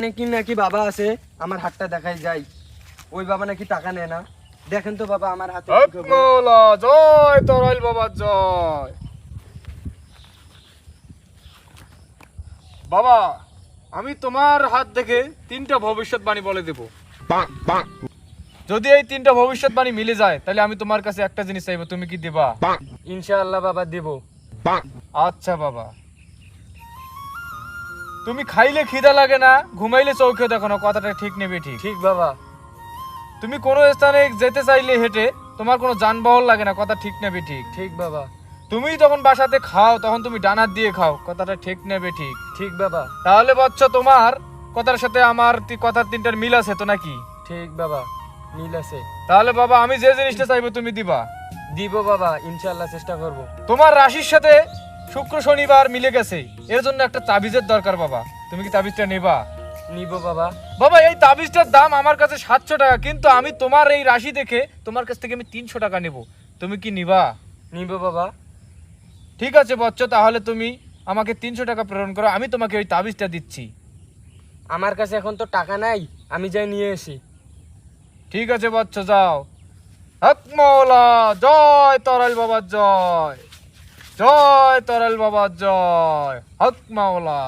নাকি নাকি বাবা আছে, আমার হাতটা দেখাই যায়। ওই বাবা নাকি টাকা নেয় না। দেখেন তো বাবা আমার হাতে কি খবর? মৌলা জয় তরাইল বাবা জয়। বাবা আমি তোমার হাত দেখে 3টা ভবিষ্যৎবাণী বলে দেব। যদি এই 3টা ভবিষ্যৎবাণী মিলে যায় তাহলে আমি তোমার কাছে একটা জিনিস চাইবো, তুমি কি দিবা? ইনশাআল্লাহ বাবা দেব। আচ্ছা বাবা, তুমি খাইলে খিদা লাগে না, ঘুমাইলে চৌখে দেখো না, কথাটা ঠিক নেবে? ঠিক। ঠিক বাবা। তুমি কোনো স্থানে যেতে চাইলে হেঁটে, তোমার কোনো যানবাহন লাগে না, কথা ঠিক নেবে? ঠিক। ঠিক বাবা। তুমি যখন বাসাতে খাও তখন তুমি ডানার দিয়ে খাও, কথাটা ঠিক নেবে? ঠিক। ঠিক বাবা। তাহলে বাচ্চা তোমার কথার সাথে আমার কথার 3টার মিল আছে তো নাকি? ঠিক বাবা, মিল আছে। তাহলে বাবা আমি যে জিনিসটা চাইবো তুমি দিবা? দিব বাবা, ইনশাআল্লাহ চেষ্টা করব। তোমার রাশির সাথে শুক্র শনিবার মিলে গেছে, এর জন্য একটা তাবিজের দরকার বাবা, তুমি কি তাবিজটা নেবা? নিব বাবা। বাবা এই তাবিজটার দাম আমার কাছে 700 টাকা, কিন্তু আমি তোমার এই রাশি দেখে তোমার কাছ থেকে আমি 300 টাকা নেব, তুমি কি নিবা? নিব বাবা। ঠিক আছে বচ্চ, তাহলে তুমি আমাকে 300 টাকা প্রেরণ করো, আমি তোমাকে ওই তাবিজটা দিচ্ছি। আমার কাছে এখন তো টাকা নাই, আমি যাই নিয়ে আসি। ঠিক আছে বচ্চ, যাও। হক মৌলা জয় তরাইল বাবার জয়, জয় তরাইল বাবার জয়, হক মাওলা।